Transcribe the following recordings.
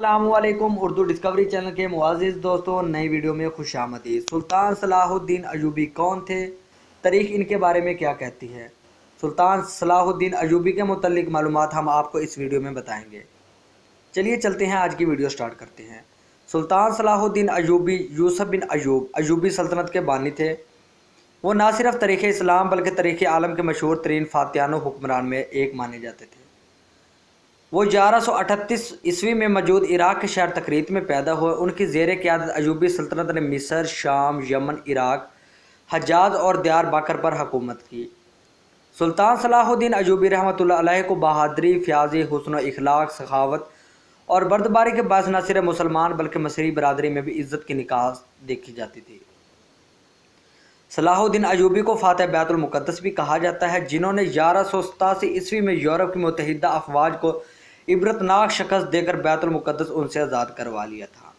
السلام علیکم Urdu Discovery channel کے معزز دوستوں، نئی ویڈیو میں خوش آمدید۔ سلطان صلاح الدین ایوبی کون تھے؟ تاریخ ان کے بارے میں کیا کہتی ہے؟ سلطان صلاح الدین ایوبی کے متعلق معلومات ہم آپ کو اس ویڈیو میں بتائیں گے۔ چلیے چلتے ہیں، آج کی ویڈیو سٹارٹ کرتے ہیں۔ سلطان صلاح الدین ایوبی یوسف بن ایوب ایوبی سلطنت کے بانی تھے۔ وہ نہ صرف تاریخ اسلام بلکہ تاریخ عالم کے مشہور ترین فاتحان و حکمران میں ایک مانے جاتے تھے۔ وہ 1138 عیسوی میں موجود عراق کے شہر تکریت میں پیدا ہوئے۔ ان کی زیر قیادت ایوبی سلطنت نے مصر، شام، یمن، عراق، حجاز اور دیار بکر پر حکومت کی۔ سلطان صلاح الدین ایوبی رحمۃ اللہ علیہ کو بہادری، فیاضی، حسن و اخلاق، سخاوت اور بردباری کے باعث نہ صرف مسلمان بلکہ مصری برادری میں بھی عزت کی نکاح دیکھی جاتی تھی۔ صلاح الدین ایوبی کو فاتح بیت المقدس بھی کہا جاتا ہے، جنہوں نے 1187 عیسوی میں یورپ کی متحدہ افواج کو عبرتناک شکست دے کر بیت المقدس ان سے آزاد کروا لیا تھا۔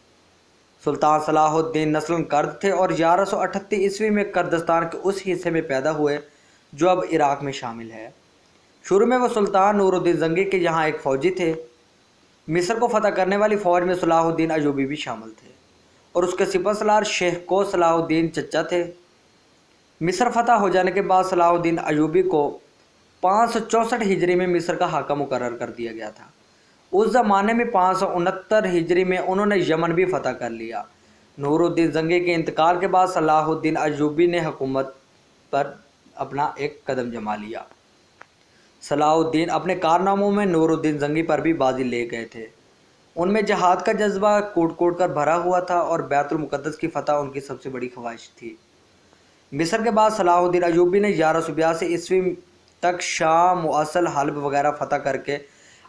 سلطان صلاح الدین نسلاً کرد تھے اور 1138 عیسوی میں کردستان کے اس حصے میں پیدا ہوئے جو اب عراق میں شامل ہے۔ شروع میں وہ سلطان نور الدین زنگی کے یہاں ایک فوجی تھے۔ مصر کو فتح کرنے والی فوج میں صلاح الدین ایوبی بھی شامل تھے اور اس کے سپہ سالار شیخ کو صلاح الدین چچا تھے۔ مصر فتح ہو جانے کے بعد صلاح الدین ایوبی کو 564 ہجری میں مصر کا حاکم مقرر کر دیا گیا تھا۔ اس زمانے میں 569 ہجری میں انہوں نے یمن بھی فتح کر لیا۔ نور الدین زنگی کے انتقال کے بعد صلاح الدین ایوبی نے حکومت پر اپنا ایک قدم جما لیا۔ صلاح الدین اپنے کارناموں میں نور الدین زنگی پر بھی بازی لے گئے تھے۔ ان میں جہاد کا جذبہ کوٹ کوٹ کر بھرا ہوا تھا اور بیت المقدس کی فتح ان کی سب سے بڑی خواہش تھی۔ مصر کے بعد صلاح الدین ایوبی نے 1182 عیسوی تک شام، موصل، حلب وغیرہ فتح کر کے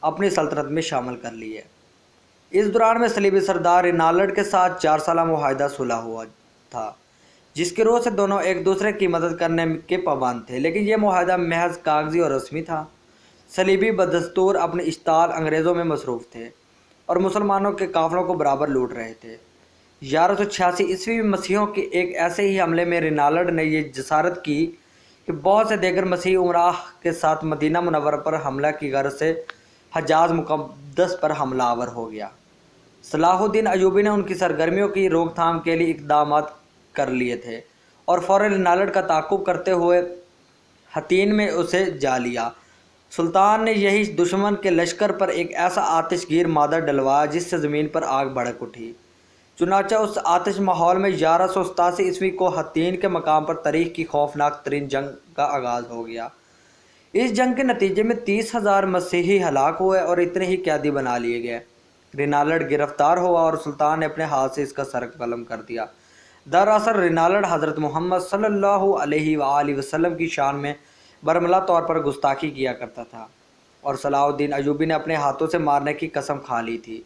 اپنی سلطنت میں شامل کر لیے۔ اس دوران میں صلیبی سردار رینالڈ کے ساتھ 4 سالہ معاہدہ صلح ہوا تھا، جس کی روح سے دونوں ایک دوسرے کی مدد کرنے کے پابند تھے، لیکن یہ معاہدہ محض کاغذی اور رسمی تھا۔ صلیبی بدستور اپنے اشتعال انگریزوں میں مصروف تھے اور مسلمانوں کے قافلوں کو برابر لوٹ رہے تھے۔ 1186 عیسوی میں مسیحیوں کے ایک ایسے ہی حملے میں رینالڈ نے یہ جسارت کی کہ بہت سے دیگر مسیحی امراء کے ساتھ مدینہ منورہ پر حملہ کی غرض سے حجاز مقدس پر حملہ آور ہو گیا۔ صلاح الدین ایوبی نے ان کی سرگرمیوں کی روک تھام کے لیے اقدامات کر لیے تھے اور فوراً رینالڈ کا تعاقب کرتے ہوئے حطین میں اسے جا لیا۔ سلطان نے یہی دشمن کے لشکر پر ایک ایسا آتش گیر مادہ ڈلوایا جس سے زمین پر آگ بھڑک اٹھی۔ چنانچہ اس آتش ماحول میں 1187 عیسوی کو حطین کے مقام پر تاریخ کی خوفناک ترین جنگ کا آغاز ہو گیا۔ اس جنگ کے نتیجے میں 30,000 مسیحی ہلاک ہوئے اور اتنے ہی قیدی بنا لیے گئے۔ رینالڈ گرفتار ہوا اور سلطان نے اپنے ہاتھ سے اس کا سر قلم کر دیا۔ دراصل رینالڈ حضرت محمد صلی اللہ علیہ وآلہ وسلم کی شان میں برملا طور پر گستاخی کیا کرتا تھا اور صلاح الدین ایوبی نے اپنے ہاتھوں سے مارنے کی قسم کھا لی تھی۔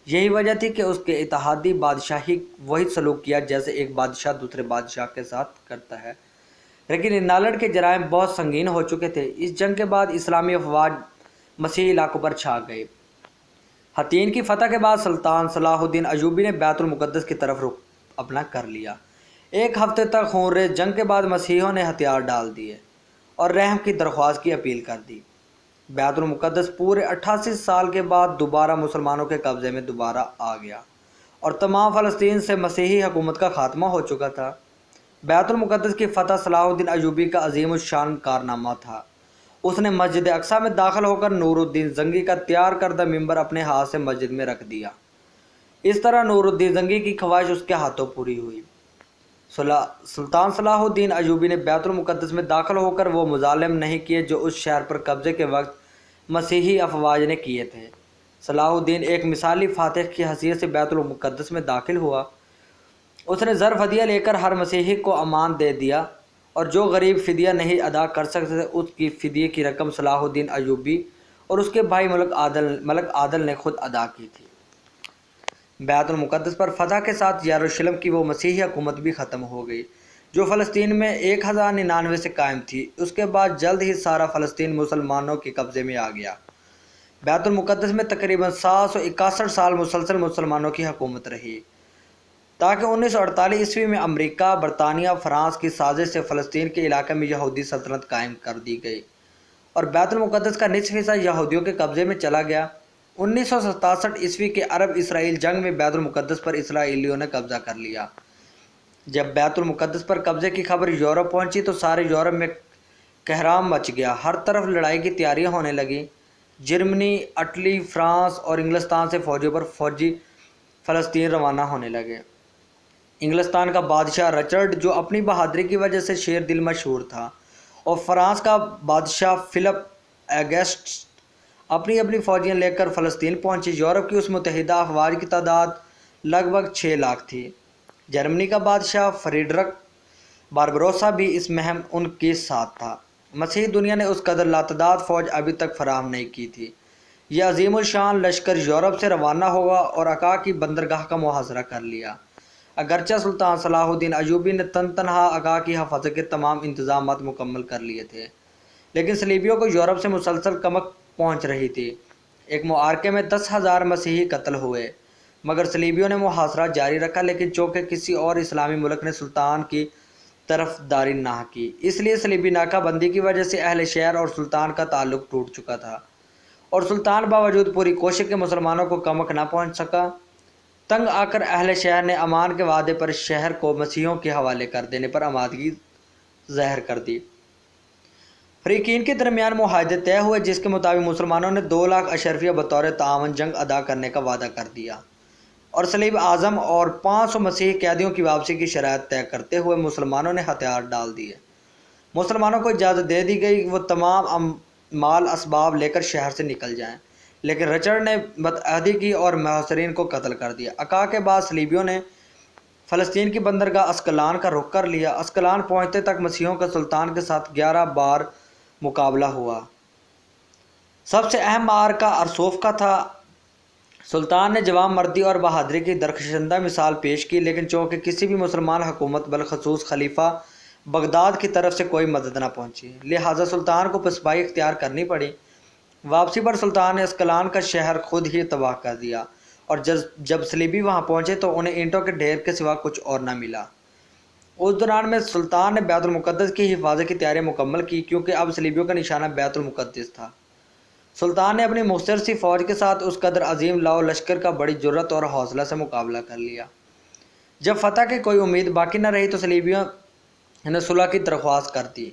یہی وجہ تھی کہ اس کے اتحادی بادشاہی وہی سلوک کیا جیسے ایک بادشاہ دوسرے بادشاہ کے ساتھ کرتا ہے، لیکن رینالڈ کے جرائم بہت سنگین ہو چکے تھے۔ اس جنگ کے بعد اسلامی افواج مسیحی علاقوں پر چھا گئے۔ حطین کی فتح کے بعد سلطان صلاح الدین ایوبی نے بیت المقدس کی طرف رخ اپنا کر لیا۔ ایک ہفتے تک خونریز جنگ کے بعد مسیحیوں نے ہتھیار ڈال دیے اور رحم کی درخواست کی اپیل کر دی۔ بیت المقدس پورے 88 سال کے بعد دوبارہ مسلمانوں کے قبضے میں دوبارہ آ گیا اور تمام فلسطین سے مسیحی حکومت کا خاتمہ ہو چکا تھا۔ بیت المقدس کی فتح صلاح الدین ایوبی کا عظیم الشان کارنامہ تھا۔ اس نے مسجد اقصیٰ میں داخل ہو کر نور الدین زنگی کا تیار کردہ ممبر اپنے ہاتھ سے مسجد میں رکھ دیا۔ اس طرح نور الدین زنگی کی خواہش اس کے ہاتھوں پوری ہوئی۔ سلطان صلاح الدین ایوبی نے بیت المقدس میں داخل ہو کر وہ مظالم نہیں کیے جو اس شہر پر قبضے کے وقت مسیحی افواج نے کیے تھے۔ صلاح الدین ایک مثالی فاتح کی حیثیت سے بیت المقدس میں داخل ہوا۔ اس نے زر فدیہ لے کر ہر مسیحی کو امان دے دیا اور جو غریب فدیہ نہیں ادا کر سکتے تھے اس کی فدیے کی رقم صلاح الدین ایوبی اور اس کے بھائی ملک عادل نے خود ادا کی تھی۔ بیت المقدس پر فتح کے ساتھ یروشلم کی وہ مسیحی حکومت بھی ختم ہو گئی جو فلسطین میں 1099 سے قائم تھی۔ اس کے بعد جلد ہی سارا فلسطین مسلمانوں کے قبضے میں آ گیا۔ بیت المقدس میں تقریباً 761 سال مسلسل مسلمانوں کی حکومت رہی، تاکہ 1948 عیسوی میں امریکہ، برطانیہ، فرانس کی سازش سے فلسطین کے علاقے میں یہودی سلطنت قائم کر دی گئی اور بیت المقدس کا نصف حصہ یہودیوں کے قبضے میں چلا گیا۔ 1967 ईस्वी के अरब इसराइल जंग में बैतुल मुक़द्दस पर इसराइलियों ने कब्ज़ा कर लिया। जब बैतुल मुक़द्दस पर कब्ज़े की खबर यूरोप पहुंची तो सारे यूरोप में कहराम मच गया। हर तरफ लड़ाई की तैयारियां होने लगी। जर्मनी, इटली, फ्रांस और इंग्लिस्तान से फौजी फ़लस्तीन रवाना होने लगे। इंग्लिस्तान का बादशाह रिचर्ड, जो अपनी बहादुरी की वजह से शेर दिल मशहूर था, और फ्रांस का बादशाह फिलिप ऑगस्ट अपनी अपनी फौजियाँ लेकर फ़लस्तीन पहुंचे। यूरोप की उस मुतहिदा अफवाज की तादाद लगभग 6 लाख थी। जर्मनी का बादशाह फ्रीडरिक बारबरोसा भी इस मुहिम उनके साथ था। मसीही दुनिया ने उस कदर लातदाद फ़ौज अभी तक फराहम नहीं की थी। यह अजीमुल शान लश्कर यूरोप से रवाना होगा और अक्का की बंदरगाह का मुहासरा कर लिया। अगरचे सुल्तान सलाहुद्दीन अयूबी ने तनहा अक्का की हिफाजत के तमाम इंतजाम मुकम्मल कर लिए थे, लेकिन सलीबियों को यूरोप से मुसलसल कमक पहुँच रही थी। एक मुआरके में 10,000 मसीही कत्ल हुए, मगर सलीबियों ने मुहासरा जारी रखा, लेकिन चूँकि किसी और इस्लामी मुल्क ने सुल्तान की तरफदारी ना की, इसलिए सलीबी नाकाबंदी की वजह से अहले शहर और सुल्तान का ताल्लुक टूट चुका था, और सुल्तान बावजूद पूरी कोशिश के मुसलमानों को कमक ना पहुँच सका। तंग आकर अहले शहर ने अमान के वादे पर शहर को मसीहियों के हवाले कर देने पर आमादगी ज़ाहिर कर दी। फ़रीक़ीन के दरमियान मुआहदे तय हुए, जिसके मुताबिक मुसलमानों ने 2 लाख अशरफिया बतौर तावन जंग अदा करने का वादा कर दिया, और सलीब आज़म और 500 मसीही कैदियों की वापसी की शराइत तय करते हुए मुसलमानों ने हथियार डाल दिए। मुसलमानों को इजाज़त दे दी गई वो तमाम माल असबाब लेकर शहर से निकल जाएं, लेकिन रिचर्ड ने बदअहदी की और मुहासरीन को कत्ल कर दिया। अक्का के बाद सलीबियों ने फ़लस्तीन की बंदरगाह अस्कलान का रुख कर लिया। अस्कलान पहुँचते तक मसीहियों का सुल्तान के साथ 11 बार मुकाबला हुआ। सबसे अहम मारका अरसोफ का था। सुल्तान ने जवाब मर्दी और बहादुरी की दरख्शंदा मिसाल पेश की, लेकिन चूँकि किसी भी मुसलमान हुकूमत बलखसूस खलीफा बगदाद की तरफ से कोई मदद न पहुँची, लिहाजा सुल्तान को पसपाई इख्तियार करनी पड़ी। वापसी पर सुल्तान ने अस्कलान का शहर खुद ही तबाह कर दिया, और जब सलीबी वहाँ पहुँचे तो उन्हें ईंटों के ढेर के सिवा कुछ और न मिला। उस दौरान में सुल्तान ने बैतुल मुक़द्दस की हिफाजत की तैयारियाँ मुकम्मल की, क्योंकि अब सलीबियों का निशाना बैतुल मुक़द्दस था। सुल्तान ने अपनी मुख्तसर सी फ़ौज के साथ उस कदर अजीम लाओ लश्कर का बड़ी जुर्रत और हौसला से मुकाबला कर लिया। जब फतह की कोई उम्मीद बाकी न रही तो सलीबियों ने सुलह की दरख्वास्त कर दी।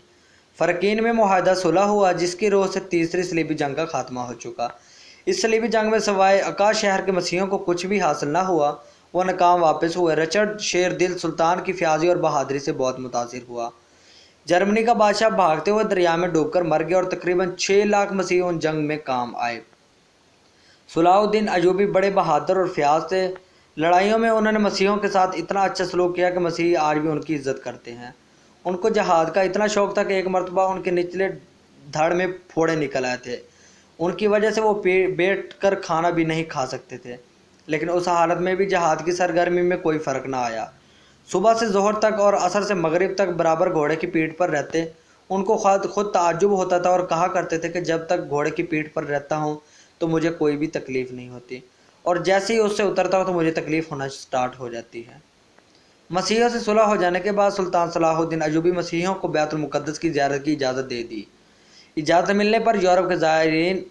फ़रकीन में मुआहदा सुलह हुआ, जिसकी रोह से तीसरी सलीबी जंग का खात्मा हो चुका। इस सलीबी जंग में सवाए अक्का शहर के मसीहियों को कुछ भी हासिल न हुआ, वो नाकाम वापस हुए। रिचर्ड शेर दिल सुल्तान की फ्याजी और बहादुरी से बहुत मुतासिर हुआ। जर्मनी का बादशाह भागते हुए दरिया में डूबकर मर गया और तकरीबन 6 लाख मसीही उन जंग में काम आए। सलाहुद्दीन अयूबी बड़े बहादुर और फ्याज थे। लड़ाइयों में उन्होंने मसीहियों के साथ इतना अच्छा सलूक किया कि मसीही आज भी उनकी इज्जत करते हैं। उनको जहाद का इतना शौक़ था कि एक मरतबा उनके निचले धड़ में फोड़े निकल आए थे। उनकी वजह से वो बैठ कर खाना भी नहीं खा सकते थे, लेकिन उस हालत में भी जहाद की सरगर्मी में कोई फ़र्क ना आया। सुबह से ज़ोहर तक और असर से मगरिब तक बराबर घोड़े की पीठ पर रहते। उनको खुद ताज्जुब होता था और कहा करते थे कि जब तक घोड़े की पीठ पर रहता हूँ तो मुझे कोई भी तकलीफ़ नहीं होती, और जैसे ही उससे उतरता हूँ तो मुझे तकलीफ़ होना स्टार्ट हो जाती है। मसीहियों से सुलह हो जाने के बाद सुल्तान सलाहुद्दीन अयूबी मसीहियों को बैतुल मुक़द्दस की ज़ियारत की इजाज़त दे दी। इजाज़त मिलने पर यूरोप के ज़ायरीन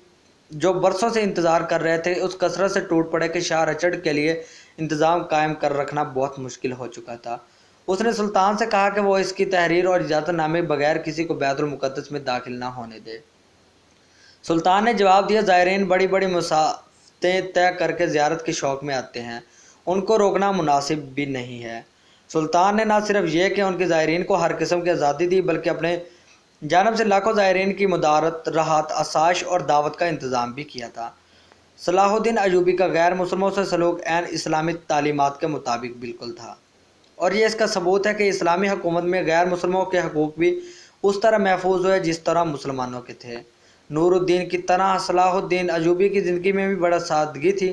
जो बरसों से इंतज़ार कर रहे थे, उस कसरत से टूट पड़े कि शाह रिचर्ड के लिए इंतज़ाम कायम कर रखना बहुत मुश्किल हो चुका था। उसने सुल्तान से कहा कि वो इसकी तहरीर और इजाज़तनामे बगैर किसी को बैतुल मुक़द्दस में दाखिल ना होने दे। सुल्तान ने जवाब दिया, ज़ायरीन बड़ी बड़ी मुसाफ़तें तय करके ज़ियारत के शौक़ में आते हैं, उनको रोकना मुनासिब भी नहीं है। सुल्तान ने न सिर्फ ये कि उनके ज़ायरीन को हर किस्म की आज़ादी दी, बल्कि अपने जानब से लाखों ज़ायरीन की मुदारत, राहत, आसाइश और दावत का इंतज़ाम भी किया था। सलाहुद्दीन अयूबी का गैर मुसलमानों से सलूक ऐन इस्लामी तालीमात के मुताबिक बिल्कुल था, और ये इसका सबूत है कि इस्लामी हुकूमत में गैर मुसलमानों के हकूक़ भी उस तरह महफूज हुए जिस तरह मुसलमानों के थे। नूरुद्दीन की तरह सलाहुद्दीन अयूबी की ज़िंदगी में भी बड़ा सादगी थी।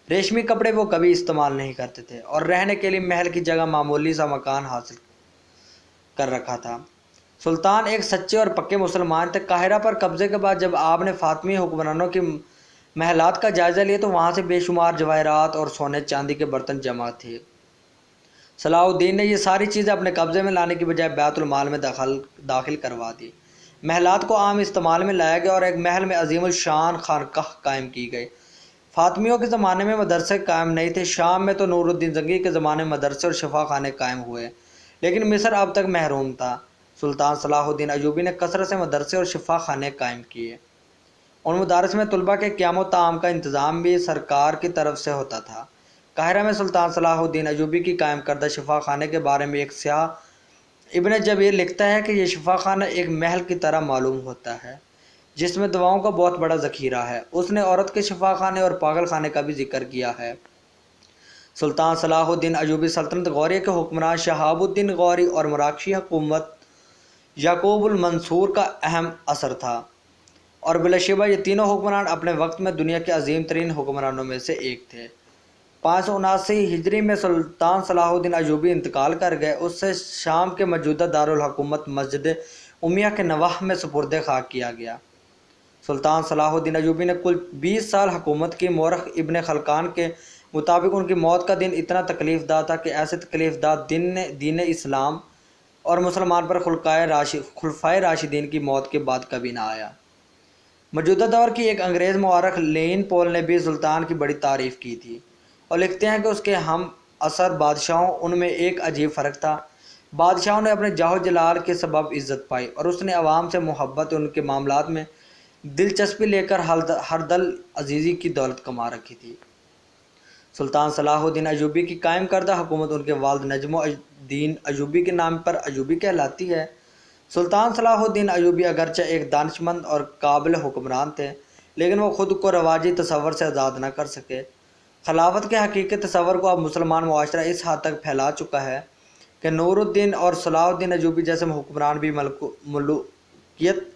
रेशमी कपड़े वो कभी इस्तेमाल नहीं करते थे, और रहने के लिए महल की जगह मामूली सा मकान हासिल कर रखा था। सुल्तान एक सच्चे और पक्के मुसलमान थे। काहिरा पर कब्ज़े के बाद जब आपने फ़ातिमी हुक्मरानों की महलात का जायज़ा लिया तो वहाँ से बेशुमार जवाहरात और सोने चांदी के बर्तन जमा थे। सलाहुद्दीन ने ये सारी चीज़ें अपने कब्ज़े में लाने की बजाय बैतुल माल में दाखिल करवा दी। महलात को आम इस्तेमाल में लाया गया और एक महल में अजीमुल शान खानकाह कायम की गई। फातमियों के ज़माने में मदरसे कायम नहीं थे। शाम में तो नूरुद्दीन जंगी के ज़माने में मदरसे और शिफा खाने कायम हुए, लेकिन मिस्र अब तक महरूम था। सुल्तान सलाहुद्दीन अयूबी ने कसरत से मदरसे और शिफा खाने कायम किए। उन मदारस में तलबा के क़याम ताम का इंतज़ाम भी सरकार की तरफ से होता था। काहिरा में सुल्तान सलाहुद्दीन अयूबी की कायम करदा शिफा खाने के बारे में एक सियाह इब्न जबीर लिखता है कि यह शिफा खाना एक महल की तरह मालूम होता है जिसमें दवाओं का बहुत बड़ा ज़ख़ीरा है। उसने औरत के शिफा खाने और पागल खाने का भी जिक्र किया है। सुल्तान सलाहुद्दीन अयूबी सल्तनत गौरिया के हुक्मरान शहाबुद्दीन गौरी और मराकशी हुकूमत याकूबुल मंसूर का अहम असर था, और बिलाशिबा ये तीनों हुक्मरान अपने वक्त में दुनिया के अजीम तरीन हुक्मरानों में से एक थे। 579 हिजरी में सुल्तान सलाहुद्दीन अयूबी इंतकाल कर गए। उससे शाम के मौजूदा दारुल हुकूमत मस्जिद उमिया के नवाह में सुपुर्द खाक किया गया। सुल्तान सलाहुद्दीन अयूबी ने कुल 20 साल हुकूमत की। मौरख इब्न खलकान के मुताबिक उनकी मौत का दिन इतना तकलीफ़दा था कि ऐसे तकलीफ़दा दीन इस्लाम और मुसलमान पर खुलफाए राशिदीन की मौत के बाद कभी ना आया। मौजूदा दौर की एक अंग्रेज़ मुआरख लेन पोल ने भी सुल्तान की बड़ी तारीफ़ की थी और लिखते हैं कि उसके हम असर बादशाहों उनमें एक अजीब फ़र्क था। बादशाहों ने अपने जाहो जलाल के सबब इज़्ज़त पाई और उसने अवाम से मोहब्बत उनके मामलात में दिलचस्पी लेकर हरदल अजीज़ी की दौलत कमा रखी थी। सुल्तान सलाहुद्दीन अयूबी की कायम करदा हुकूमत उनके वालिद नजमुद्दीन अयूबी के नाम पर अयूबी कहलाती है। सुल्तान सलाहुद्दीन अयूबी अगरचे एक दानिशमंद और काबिल हुक्मरान थे, लेकिन वो ख़ुद को रवाजी तसव्वुर से आज़ाद न कर सके। खिलाफत के हकीकी तसव्वुर को अब मुसलमान मुआशरा इस हद तक फैला चुका है कि नूरुद्दीन और सलाहुद्दीन अयूबी जैसे हुक्मरान भी मलूकियत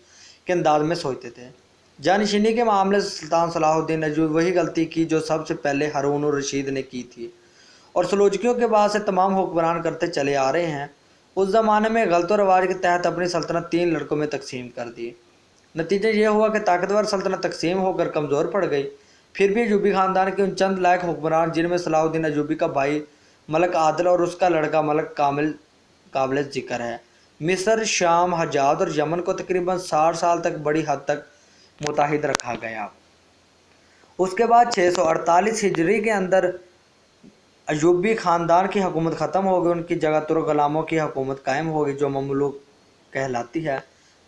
के अंदाज में सोचते थे। जानशीनी के मामले से सुल्तान सलाहुद्दीन अयूबी वही गलती की जो सबसे पहले हारून और रशीद ने की थी और सलूजकियों के बाद से तमाम हुक्मरान करते चले आ रहे हैं। उस ज़माने में गलत रवाज के तहत अपनी सल्तनत 3 लड़कों में तकसीम कर दी। नतीजा ये हुआ कि ताकतवर सल्तनत तकसीम होकर कमज़ोर पड़ गई। फिर भी अयूबी ख़ानदान के उन चंद लायक हुक्मरान, जिनमें सलाहुद्दीन अयूबी का भाई मलक आदिल और उसका लड़का मलक कामिल काबिल ज़िक्र है, मिस्र, शाम, हजाज और यमन को तकरीबन 60 साल तक बड़ी हद तक मुत्तहिद रखा गया। उसके बाद 648 हिजरी के अंदर अयूबी ख़ानदान की हुकूमत ख़त्म हो गई। उनकी जगह तुर्क ग़ुलामों की हुकूमत कायम हो गई जो ममलूक कहलाती है।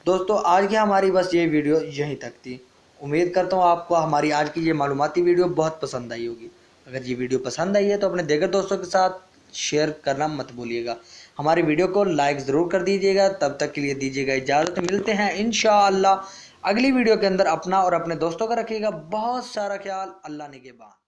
दोस्तों, आज की हमारी बस ये वीडियो यहीं तक थी। उम्मीद करता हूँ आपको हमारी आज की ये मालूमाती वीडियो बहुत पसंद आई होगी। अगर ये वीडियो पसंद आई है तो अपने दीगर दोस्तों के साथ शेयर करना मत भूलिएगा। हमारी वीडियो को लाइक ज़रूर कर दीजिएगा। तब तक के लिए दीजिएगा इजाज़त। मिलते हैं इंशाअल्लाह अगली वीडियो के अंदर। अपना और अपने दोस्तों का रखिएगा बहुत सारा ख्याल। अल्लाह निगहबान।